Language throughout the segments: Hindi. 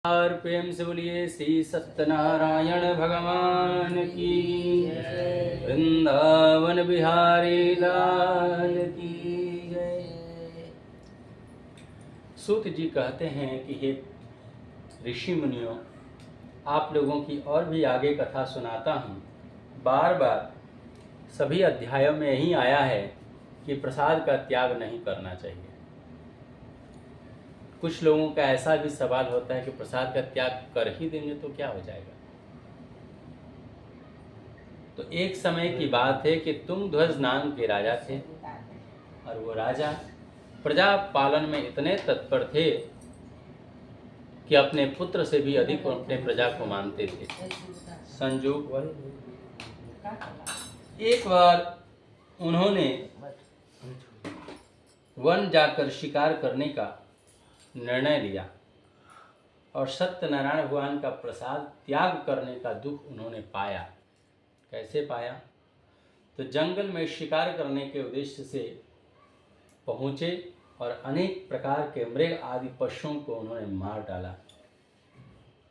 और प्रेम से बोलिए श्री सत्यनारायण भगवान की, वृंदावन बिहारी लाल की जय। सूत जी कहते हैं कि हे ऋषि मुनियों, आप लोगों की और भी आगे कथा सुनाता हूँ। बार बार सभी अध्यायों में यही आया है कि प्रसाद का त्याग नहीं करना चाहिए। कुछ लोगों का ऐसा भी सवाल होता है कि प्रसाद का त्याग कर ही देंगे तो क्या हो जाएगा। तो एक समय की बात है कि तुंगध्वज नाम के राजा थे और वो राजा प्रजा पालन में इतने तत्पर थे कि अपने पुत्र से भी अधिक अपने प्रजा को मानते थे। संजोग एक बार उन्होंने वन जाकर शिकार करने का निर्णय लिया और सत्यनारायण भगवान का प्रसाद त्याग करने का दुख उन्होंने पाया। कैसे पाया? तो जंगल में शिकार करने के उद्देश्य से पहुँचे और अनेक प्रकार के मृग आदि पशुओं को उन्होंने मार डाला।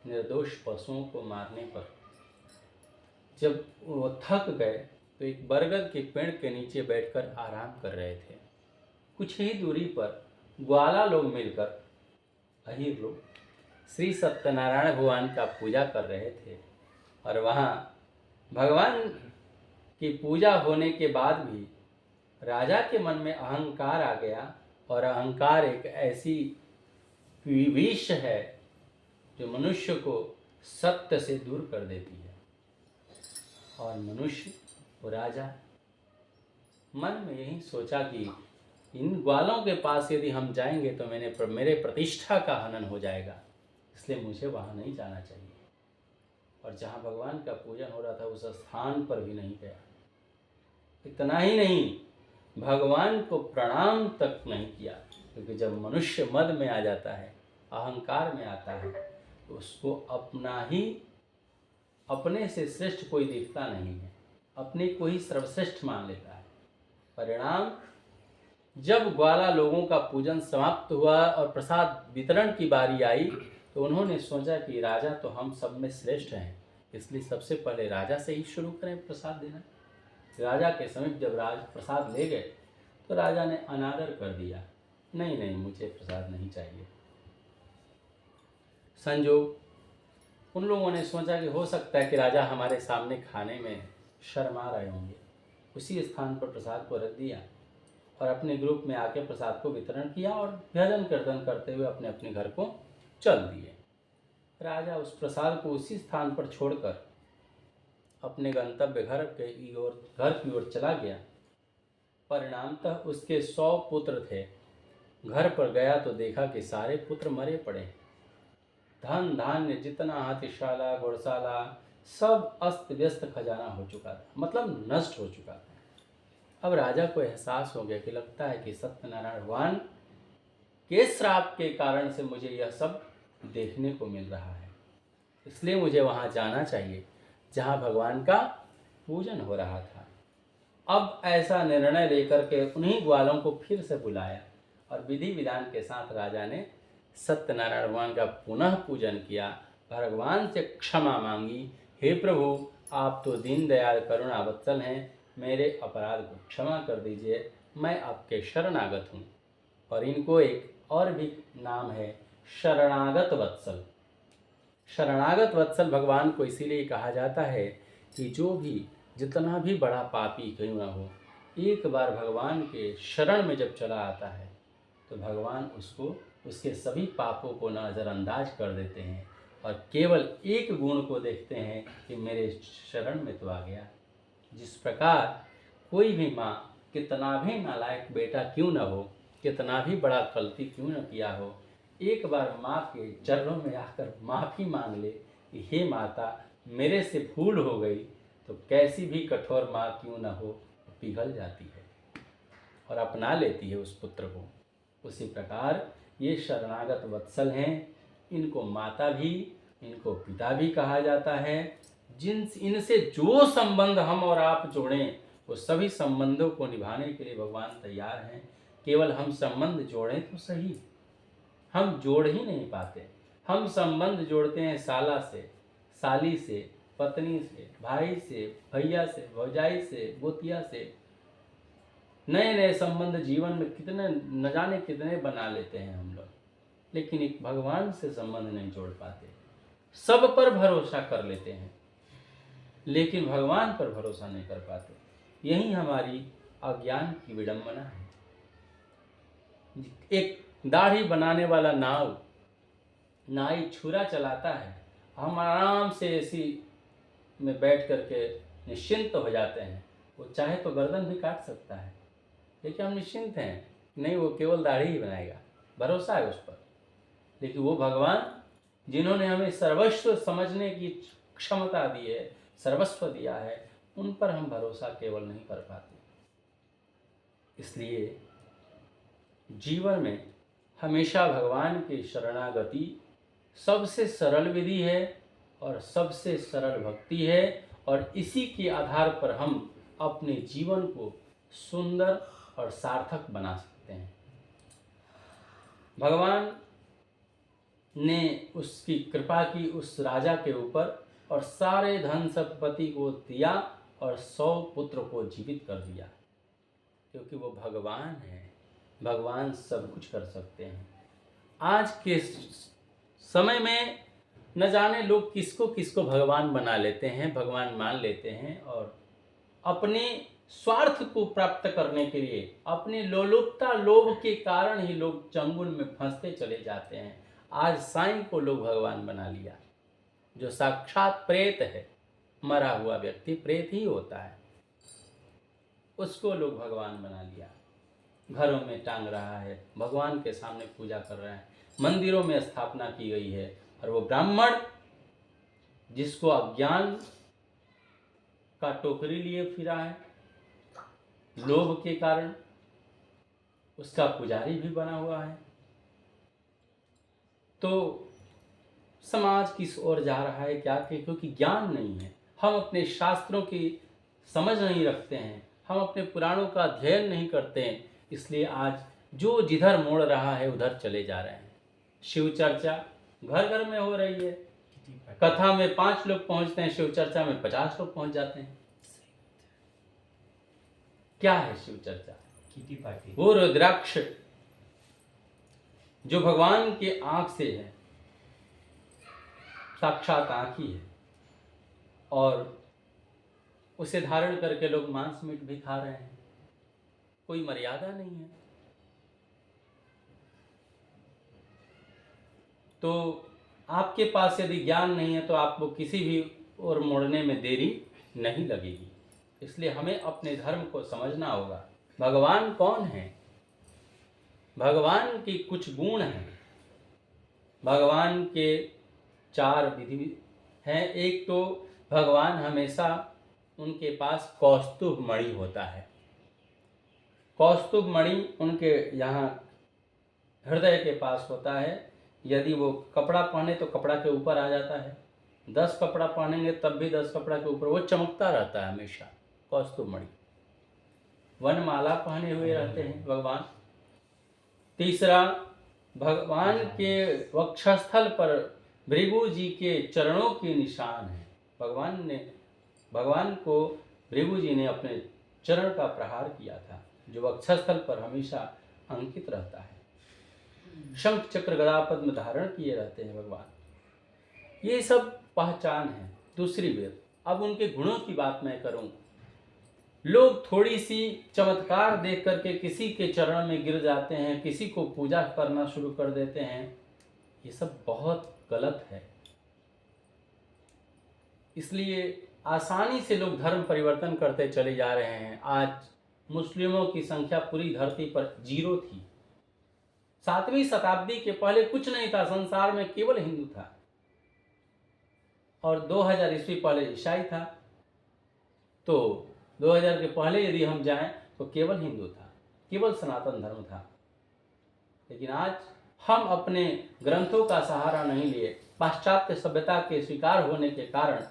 निर्दोष पशुओं को मारने पर जब वो थक गए तो एक बरगद के पेड़ के नीचे बैठकर आराम कर रहे थे। कुछ ही दूरी पर ग्वाला लोग मिलकर, अहीर लोग, श्री सत्यनारायण भगवान का पूजा कर रहे थे और वहाँ भगवान की पूजा होने के बाद भी राजा के मन में अहंकार आ गया। और अहंकार एक ऐसी विष है जो मनुष्य को सत्य से दूर कर देती है। और मनुष्य, वो राजा, मन में यही सोचा कि इन ग्वालों के पास यदि हम जाएंगे तो मेरे प्रतिष्ठा का हनन हो जाएगा, इसलिए मुझे वहाँ नहीं जाना चाहिए। और जहाँ भगवान का पूजन हो रहा था उस स्थान पर भी नहीं गया। इतना ही नहीं, भगवान को प्रणाम तक नहीं किया, क्योंकि जब मनुष्य मद में आ जाता है, अहंकार में आता है, तो उसको अपने से श्रेष्ठ कोई दिखता नहीं है, अपने को ही सर्वश्रेष्ठ मान लेता है। परिणाम, जब ग्वाला लोगों का पूजन समाप्त हुआ और प्रसाद वितरण की बारी आई तो उन्होंने सोचा कि राजा तो हम सब में श्रेष्ठ हैं, इसलिए सबसे पहले राजा से ही शुरू करें प्रसाद देना। राजा के समीप जब प्रसाद ले गए तो राजा ने अनादर कर दिया, नहीं नहीं, मुझे प्रसाद नहीं चाहिए। संजोग, उन लोगों ने सोचा कि हो सकता है कि राजा हमारे सामने खाने में शर्मा रहे होंगे। उसी स्थान पर प्रसाद को रख दिया और अपने ग्रुप में आके प्रसाद को वितरण किया और भजन कीर्तन करते हुए अपने अपने घर को चल दिए। राजा उस प्रसाद को उसी स्थान पर छोड़कर अपने गंतव्य घर की ओर चला गया। परिणामतः उसके 100 पुत्र थे। घर पर गया तो देखा कि सारे पुत्र मरे पड़े। धन धान्य जितना हाथीशाला घोड़शाला सब अस्त व्यस्त खजाना हो चुका था, मतलब नष्ट हो चुका था। अब राजा को एहसास हो गया कि लगता है कि सत्यनारायण भगवान के श्राप के कारण से मुझे यह सब देखने को मिल रहा है, इसलिए मुझे वहाँ जाना चाहिए जहाँ भगवान का पूजन हो रहा था। अब ऐसा निर्णय लेकर के उन्हीं ग्वालों को फिर से बुलाया और विधि विधान के साथ राजा ने सत्यनारायण भगवान का पुनः पूजन किया। भगवान से क्षमा मांगी, हे प्रभु, आप तो दीनदयाल करुणावत्सल हैं, मेरे अपराध को क्षमा कर दीजिए, मैं आपके शरणागत हूँ। और इनको एक और भी नाम है, शरणागत वत्सल। शरणागत वत्सल भगवान को इसीलिए कहा जाता है कि जो भी जितना भी बड़ा पापी क्यों न हो, एक बार भगवान के शरण में जब चला आता है तो भगवान उसको उसके सभी पापों को नज़रअंदाज कर देते हैं और केवल एक गुण को देखते हैं कि मेरे शरण में तो आ गया। जिस प्रकार कोई भी माँ कितना भी नालायक बेटा क्यों न हो, कितना भी बड़ा गलती क्यों न किया हो, एक बार माँ के चरणों में आकर माफ़ी मांग ले कि हे माता, मेरे से भूल हो गई, तो कैसी भी कठोर माँ क्यों न हो, पिघल जाती है और अपना लेती है उस पुत्र को। उसी प्रकार ये शरणागत वत्सल हैं। इनको माता भी, इनको पिता भी कहा जाता है। इनसे जो संबंध हम और आप जोड़ें, वो सभी संबंधों को निभाने के लिए भगवान तैयार हैं। केवल हम संबंध जोड़ें तो सही, हम जोड़ ही नहीं पाते। हम संबंध जोड़ते हैं साला से, साली से, पत्नी से, भाई से, भैया से, भौजाई से, गोतिया से। नए नए संबंध जीवन में कितने न जाने कितने बना लेते हैं हम लोग, लेकिन एक भगवान से संबंध नहीं जोड़ पाते। सब पर भरोसा कर लेते हैं लेकिन भगवान पर भरोसा नहीं कर पाते। यही हमारी अज्ञान की विडंबना है। एक दाढ़ी बनाने वाला नाई छुरा चलाता है, हम आराम से एसी में बैठ करके निश्चिंत हो जाते हैं। वो चाहे तो गर्दन भी काट सकता है, लेकिन हम निश्चिंत हैं, नहीं वो केवल दाढ़ी ही बनाएगा, भरोसा है उस पर। लेकिन वो भगवान जिन्होंने हमें सर्वस्व समझने की क्षमता दी है, सर्वस्व दिया है, उन पर हम भरोसा केवल नहीं कर पाते। इसलिए जीवन में हमेशा भगवान की शरणागति सबसे सरल विधि है और सबसे सरल भक्ति है, और इसी के आधार पर हम अपने जीवन को सुंदर और सार्थक बना सकते हैं। भगवान ने उसकी कृपा की उस राजा के ऊपर और सारे धन संपत्ति को दिया और 100 पुत्र को जीवित कर दिया, क्योंकि वो भगवान है। भगवान सब कुछ कर सकते हैं। आज के समय में न जाने लोग किसको किसको भगवान बना लेते हैं, भगवान मान लेते हैं, और अपने स्वार्थ को प्राप्त करने के लिए, अपने लोलुपता लोभ के कारण ही लोग चंगुल में फंसते चले जाते हैं। आज साईं को लोग भगवान बना लिया, जो साक्षात प्रेत है, मरा हुआ व्यक्ति प्रेत ही होता है, उसको लोग भगवान बना लिया। घरों में टांग रहा है, भगवान के सामने पूजा कर रहे हैं, मंदिरों में स्थापना की गई है, और वो ब्राह्मण जिसको अज्ञान का टोकरी लिए फिरा है, लोभ के कारण उसका पुजारी भी बना हुआ है। तो समाज किस ओर जा रहा है क्या, क्योंकि ज्ञान नहीं है। हम अपने शास्त्रों की समझ नहीं रखते हैं, हम अपने पुराणों का अध्ययन नहीं करते हैं, इसलिए आज जो जिधर मोड़ रहा है उधर चले जा रहे हैं। शिव चर्चा घर घर में हो रही है, कथा में 5 लोग पहुंचते हैं, शिव चर्चा में 50 लोग पहुंच जाते हैं। क्या है शिव चर्चा? Kitty party. वो रुद्राक्ष जो भगवान के आंख से है, साक्षात आंख ही है, और उसे धारण करके लोग मांस मीट भी खा रहे हैं, कोई मर्यादा नहीं है। तो आपके पास यदि ज्ञान नहीं है तो आपको किसी भी ओर मोड़ने में देरी नहीं लगेगी। इसलिए हमें अपने धर्म को समझना होगा। भगवान कौन है? भगवान की कुछ गुण हैं। भगवान के 4 विधि हैं। एक तो भगवान हमेशा उनके पास कौस्तुभ मणि होता है। कौस्तुभ मणि उनके यहाँ हृदय के पास होता है। यदि वो कपड़ा पहने तो कपड़ा के ऊपर आ जाता है, 10 कपड़ा पहनेंगे तब भी 10 कपड़ा के ऊपर वो चमकता रहता है हमेशा। कौस्तुभ मणि। वनमाला पहने हुए रहते हैं भगवान। तीसरा, भगवान के वक्षस्थल पर भृगु जी के चरणों के निशान है। भगवान को भृगु जी ने अपने चरण का प्रहार किया था, जो वक्षस्थल पर हमेशा अंकित रहता है। शंख चक्र गदा पद्म धारण किए रहते हैं भगवान। ये सब पहचान है। दूसरी बात, अब उनके गुणों की बात मैं करूं। लोग थोड़ी सी चमत्कार देख करके किसी के चरण में गिर जाते हैं, किसी को पूजा करना शुरू कर देते हैं। ये सब बहुत गलत है। इसलिए आसानी से लोग धर्म परिवर्तन करते चले जा रहे हैं। आज मुस्लिमों की संख्या पूरी धरती पर 0 थी। 7वीं शताब्दी के पहले कुछ नहीं था, संसार में केवल हिंदू था, और 2000 ईस्वी पहले ईसाई था। तो 2000 के पहले यदि हम जाएं तो केवल हिंदू था, केवल सनातन धर्म था। लेकिन आज हम अपने ग्रंथों का सहारा नहीं लिए, पाश्चात्य सभ्यता के स्वीकार होने के कारण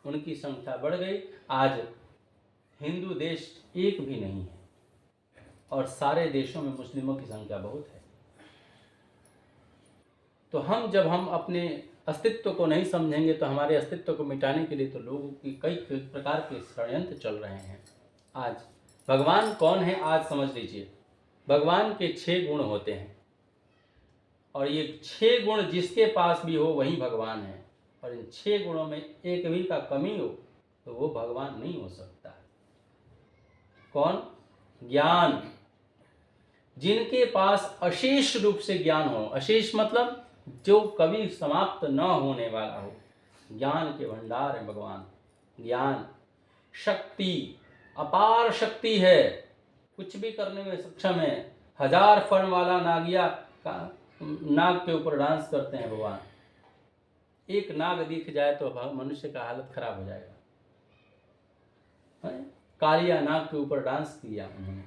उनकी संख्या बढ़ गई। आज हिंदू देश एक भी नहीं है, और सारे देशों में मुस्लिमों की संख्या बहुत है। तो जब हम अपने अस्तित्व को नहीं समझेंगे तो हमारे अस्तित्व को मिटाने के लिए तो लोगों की कई प्रकार के षड्यंत्र चल रहे हैं। आज भगवान कौन है, आज समझ लीजिए। भगवान के 6 गुण होते हैं और ये 6 गुण जिसके पास भी हो वही भगवान है, और इन 6 गुणों में एक भी का कमी हो तो वो भगवान नहीं हो सकता। कौन? ज्ञान। जिनके पास अशेष रूप से ज्ञान हो, अशेष मतलब जो कभी समाप्त न होने वाला हो, ज्ञान के भंडार है भगवान। ज्ञान, शक्ति, अपार शक्ति है, कुछ भी करने में सक्षम है। 1000 फण वाला नागिया का नाग के ऊपर डांस करते हैं भगवान। एक नाग दिख जाए तो मनुष्य का हालत खराब हो जाएगा। कालिया नाग के ऊपर डांस किया उन्होंने।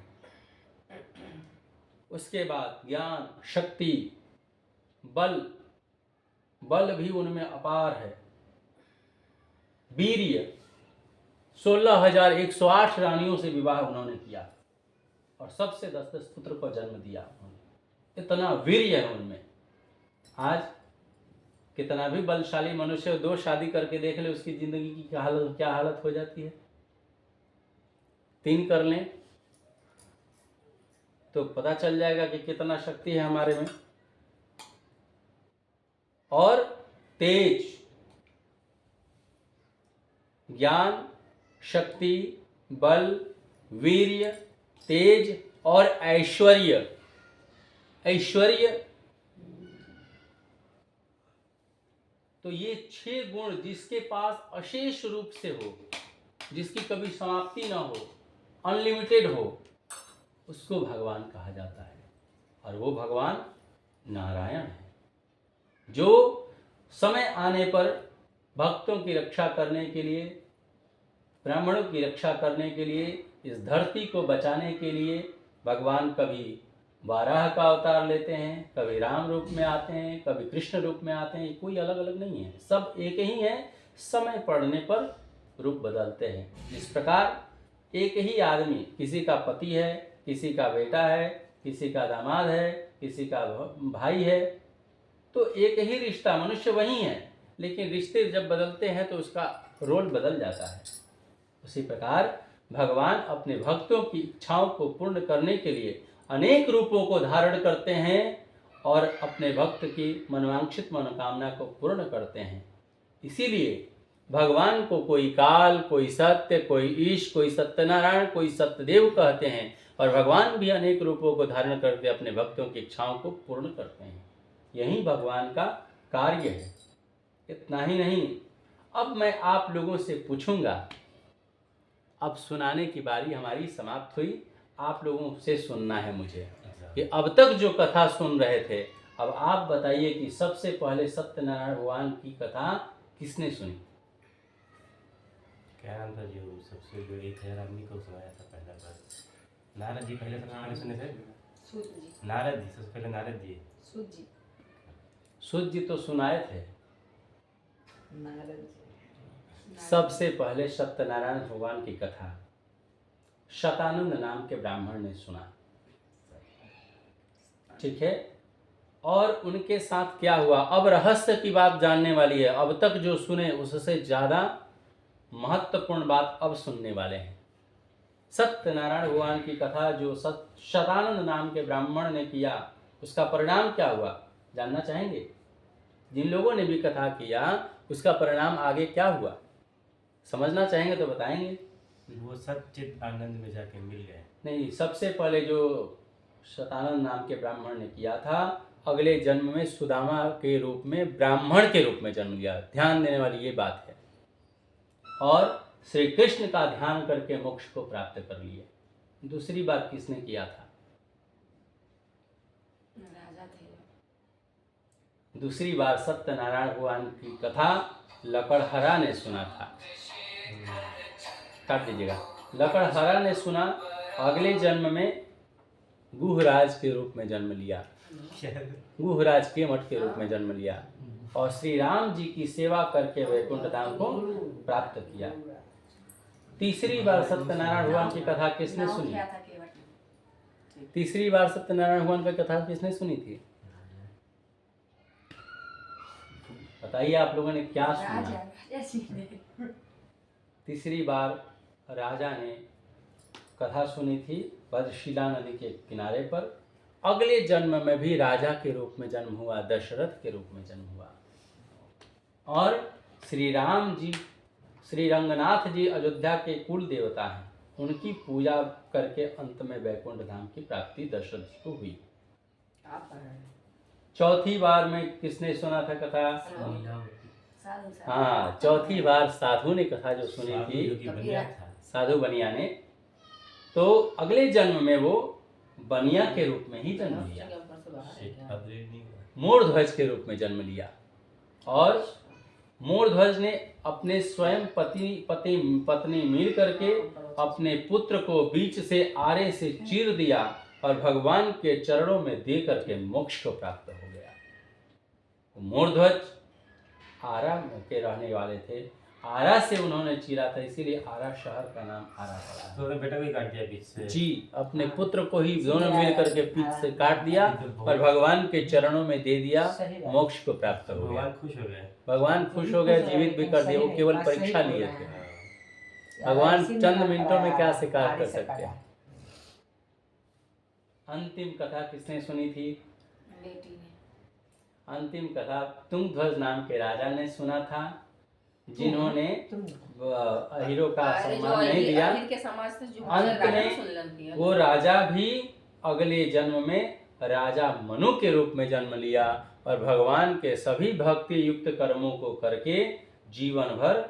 उसके बाद ज्ञान, शक्ति, बल भी उनमें अपार है। वीर्य, 16,108 रानियों से विवाह उन्होंने किया और सबसे 10 पुत्र को जन्म दिया उन्होंने। इतना वीर्य है उनमें। आज कितना भी बलशाली मनुष्य 2 शादी करके देख ले, उसकी जिंदगी की क्या हालत हो जाती है। 3 कर लें तो पता चल जाएगा कि कितना शक्ति है हमारे में। और तेज, ज्ञान, शक्ति, बल, वीर्य, तेज और ऐश्वर्य। ऐश्वर्य तो ये 6 गुण जिसके पास अशेष रूप से हो, जिसकी कभी समाप्ति ना हो, अनलिमिटेड हो, उसको भगवान कहा जाता है। और वो भगवान नारायण है, जो समय आने पर भक्तों की रक्षा करने के लिए, ब्राह्मणों की रक्षा करने के लिए, इस धरती को बचाने के लिए भगवान कभी वाराह का अवतार लेते हैं, कभी राम रूप में आते हैं, कभी कृष्ण रूप में आते हैं। कोई अलग अलग नहीं है, सब एक ही है। समय पड़ने पर रूप बदलते हैं। इस प्रकार एक ही आदमी, किसी का पति है, किसी का बेटा है, किसी का दामाद है, किसी का भाई है, तो एक ही रिश्ता, मनुष्य वही है, लेकिन रिश्ते जब बदलते हैं तो उसका रोल बदल जाता है। उसी प्रकार भगवान अपने भक्तों की इच्छाओं को पूर्ण करने के लिए अनेक रूपों को धारण करते हैं और अपने भक्त की मनोवांछित मनोकामना को पूर्ण करते हैं। इसीलिए भगवान को कोई काल, कोई सत्य, कोई ईश, कोई सत्यनारायण, कोई सत्यदेव कहते हैं। और भगवान भी अनेक रूपों को धारण करके अपने भक्तों की इच्छाओं को पूर्ण करते हैं। यही भगवान का कार्य है। इतना ही नहीं, अब मैं आप लोगों से पूछूंगा। अब सुनाने की बारी हमारी समाप्त हुई, आप लोगों से सुनना है मुझे कि अब तक जो कथा सुन रहे थे, अब आप बताइए कि सबसे पहले सत्यनारायण भगवान की कथा किसने सुनी? क्या नाम था जो सबसे जो 1000 आदमी को सुनाया था पहला बार? नारद जी पहले सबसे पहले सुने थे। नारद जी सबसे पहले, नारद जी। सूत जी तो सुनाए थे। सबसे पहले सत्यनारायण भगवान की कथा शतानंद नाम के ब्राह्मण ने सुना। ठीक है, और उनके साथ क्या हुआ, अब रहस्य की बात जानने वाली है। अब तक जो सुने उससे ज्यादा महत्वपूर्ण बात अब सुनने वाले हैं। सत्यनारायण भगवान की कथा जो शतानंद नाम के ब्राह्मण ने किया, उसका परिणाम क्या हुआ जानना चाहेंगे? जिन लोगों ने भी कथा किया उसका परिणाम आगे क्या हुआ समझना चाहेंगे तो बताएंगे। वो सच्चित आनंद में जाके मिल गए। नहीं, सबसे पहले जो शतानंद नाम के ब्राह्मण ने किया था, अगले जन्म में सुदामा के रूप में, ब्राह्मण के रूप में जन्म लिया। ध्यान देने वाली ये बात है। और श्री कृष्ण का ध्यान करके मोक्ष को प्राप्त कर लिए। दूसरी बात किसने किया था? राजा थे। दूसरी बार सत्यनारायण भगवान की कथा लकड़हरा ने सुना था। काट दीजिएगा। लकड़हरा ने सुना, अगले जन्म में गुहराज के रूप में जन्म लिया, गुहराज के मठ के रूप में जन्म लिया और श्री राम जी की सेवा करके वैकुंठ धाम को प्राप्त किया। तीसरी बार सत्यनारायण भगवान की कथा किसने सुनी? तीसरी बार सत्यनारायण भगवान की कथा किसने सुनी थी? बताइए आप लोगों ने क्या राजा सुना? राजा जी ने तीसरी बार राजा ने कथा सुनी थी भद्रशिला नदी के किनारे पर। अगले जन्म में भी राजा के रूप में जन्म हुआ, दशरथ के रूप में जन्म हुआ। और श्री राम जी, श्री रंगनाथ जी अयोध्या के कुल देवता हैं, उनकी पूजा करके अंत में वैकुंठ धाम की प्राप्ति दशरथ जी को हुई। आप पढ़ रहे हैं। चौथी बार में किसने सुना था कथा? साधु साधु। हाँ, चौथी बार साधु ने कथा जो सुनी थी, जो कि बनिया था। साधु बनिया ने, तो अगले जन्म में वो बनिया के रूप में ही जन्म लिया, मूढ़ध्वज के रूप में जन्म लिया। और मूढ़ध्वज ने अपने स्वयं पत्नी मिल करके अपने पुत्र को बीच से आरे से चीर दिया और भगवान के चरणों में दे करके मोक्ष को प्राप्त हो गया। मूढ़ध्वज आरा के रहने वाले थे, आरा से उन्होंने चीरा था, इसीलिए आरा शहर का नाम आरा पड़ा। तो बेटा को ही काट दिया बीच से। जी, अपने पुत्र को ही दोनों मिल करके पीठ से काट दिया और भगवान के चरणों में दे दिया, मोक्ष को प्राप्त हो गया। भगवान खुश हो गए। भगवान खुश हो गए, जीवित भी कर दिए। वो केवल परीक्षा लिए थे। भगवान चंद मिनटों में क्या स्वीकार कर सकते हैं। अंतिम कथा किसने सुनी थी? बेटी ने। अंतिम कथा तुंगध्वज नाम के राजा ने सुना था, जिन्होंने हीरो का सम्मान नहीं दिया। अंत में वो राजा भी अगले जन्म में राजा मनु के रूप में जन्म लिया और भगवान के सभी भक्ति युक्त कर्मों को करके जीवन भर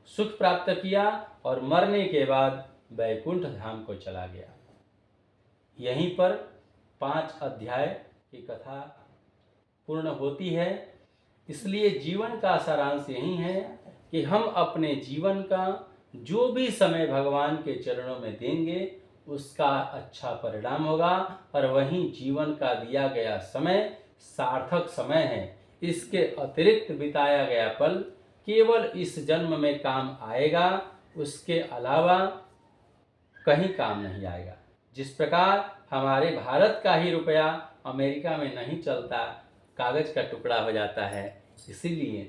सुख प्राप्त किया और मरने के बाद वैकुंठ धाम को चला गया। यहीं पर 5 अध्याय की कथा पूर्ण होती है। इसलिए जीवन का सारांश यही है कि हम अपने जीवन का जो भी समय भगवान के चरणों में देंगे उसका अच्छा परिणाम होगा और वहीं जीवन का दिया गया समय सार्थक समय है। इसके अतिरिक्त बिताया गया पल केवल इस जन्म में काम आएगा, उसके अलावा कहीं काम नहीं आएगा। जिस प्रकार हमारे भारत का ही रुपया अमेरिका में नहीं चलता, कागज का टुकड़ा हो जाता है, इसीलिए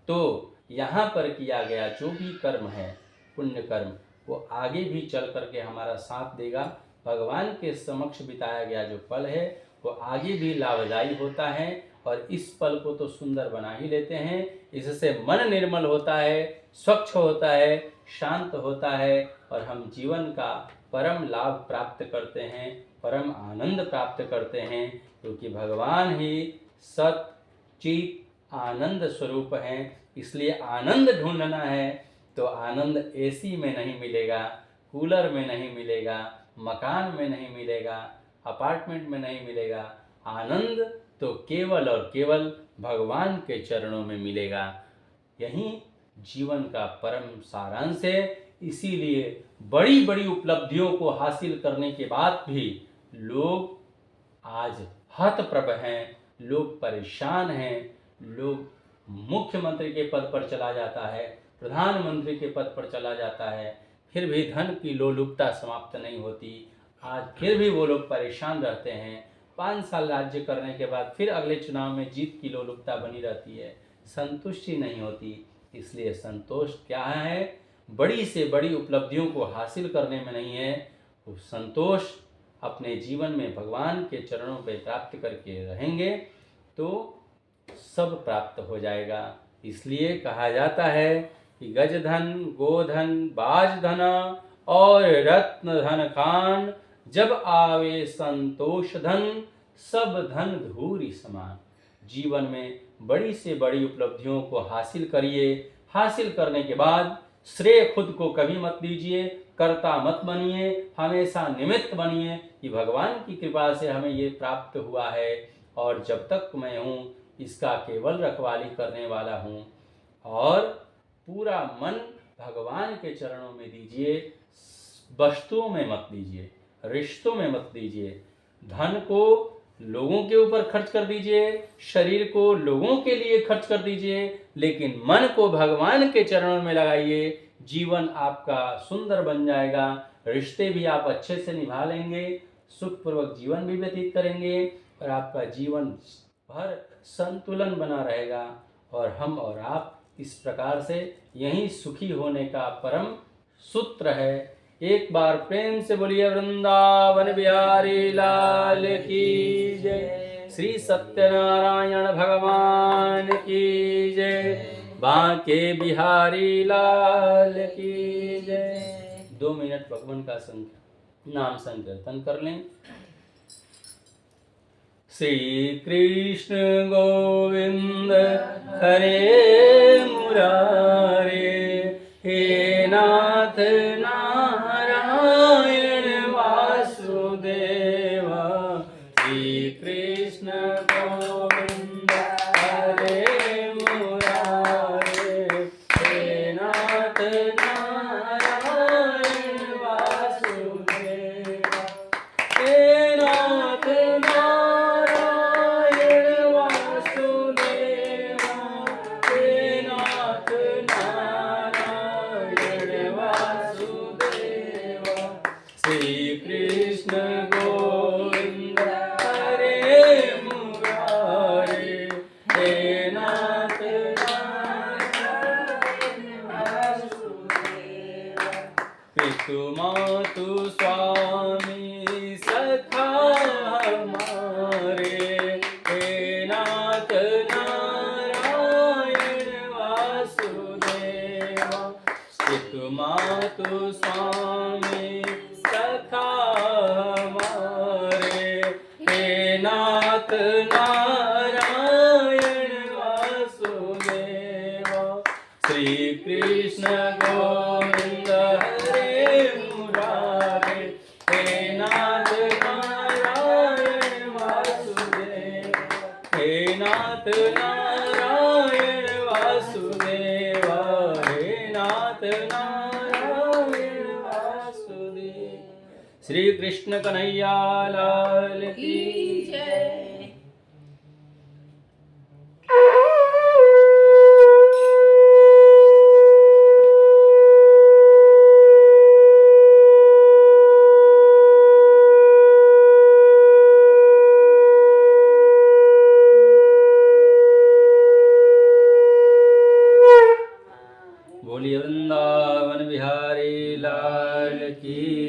तो यहाँ पर किया गया जो भी कर्म है, पुण्य कर्म, वो आगे भी चल करके हमारा साथ देगा। भगवान के समक्ष बिताया गया जो पल है वो आगे भी लाभदायी होता है और इस पल को तो सुंदर बना ही लेते हैं। इससे मन निर्मल होता है, स्वच्छ होता है, शांत होता है और हम जीवन का परम लाभ प्राप्त करते हैं, परम आनंद प्राप्त करते हैं, क्योंकि भगवान ही सत चित आनंद स्वरूप हैं। इसलिए आनंद ढूंढना है तो आनंद एसी में नहीं मिलेगा, कूलर में नहीं मिलेगा, मकान में नहीं मिलेगा, अपार्टमेंट में नहीं मिलेगा। आनंद तो केवल और केवल भगवान के चरणों में मिलेगा। यही जीवन का परम सारांश है। इसीलिए बड़ी बड़ी उपलब्धियों को हासिल करने के बाद भी लोग आज हतप्रभ हैं, लोग परेशान हैं। लोग मुख्यमंत्री के पद पर चला जाता है, प्रधानमंत्री के पद पर चला जाता है, फिर भी धन की लोलुपता समाप्त नहीं होती। आज फिर भी वो लोग परेशान रहते हैं। 5 साल राज्य करने के बाद फिर अगले चुनाव में जीत की लोलुपता बनी रहती है, संतुष्टि नहीं होती। इसलिए संतोष क्या है? बड़ी से बड़ी उपलब्धियों को हासिल करने में नहीं है, वो संतोष अपने जीवन में भगवान के चरणों पे प्राप्त करके रहेंगे तो सब प्राप्त हो जाएगा। इसलिए कहा जाता है कि गजधन, गोधन, बाजधन और रत्न धन खान, जब आवे संतोष धन, सब धन धूरी समान। जीवन में बड़ी से बड़ी उपलब्धियों को हासिल करिए। हासिल करने के बाद श्रेय खुद को कभी मत दीजिए, कर्ता मत बनिए, हमेशा निमित्त बनिए कि भगवान की कृपा से हमें ये प्राप्त हुआ है और जब तक मैं हूँ इसका केवल रखवाली करने वाला हूँ। और पूरा मन भगवान के चरणों में दीजिए, वस्तुओं में मत दीजिए, रिश्तों में मत दीजिए। धन को लोगों के ऊपर खर्च कर दीजिए, शरीर को लोगों के लिए खर्च कर दीजिए, लेकिन मन को भगवान के चरणों में लगाइए। जीवन आपका सुंदर बन जाएगा, रिश्ते भी आप अच्छे से निभा लेंगे, सुखपूर्वक जीवन भी व्यतीत करेंगे और आपका जीवन भर संतुलन बना रहेगा और हम और आप इस प्रकार से यही सुखी होने का परम सूत्र है। एक बार प्रेम से बोलिए वृंदावन बिहारी लाल की जय, श्री सत्यनारायण भगवान की जय, बांके बिहारी लाल की जय। 2 मिनट भगवान का नाम संकीर्तन कर लें। श्री कृष्ण गोविंद हरे मुरारे, हे नाथ नारायण वासुदेवा। श्री कृष्ण गोविंद हरे मुरारे, हे नाथ नारायण वासुदेवा। हे नाथ नारायण वासुदेवा, हे नाथ नारायण वासुदेवा। श्री कृष्ण गोविंद हरे मुरारे, हे नाथ नारायण वासुदेवा। पितु मातु स्वामी सखा हमारे, हे नाथ नारायण वासुदेवा। पितु मातु स्वामी सखा हमारे, हे नाथ नारायण वासुदेवा। श्री कृष्ण गोविंद हरे मुरारे, हे नाथ नारायण वासुदेवा। हे नाथ नारायण वासुदेवा, हे नाथ नारायण वासुदेवा। श्री कृष्ण कन्हैया लाल की जय। बोलिए वृंदावन बिहारी लाल की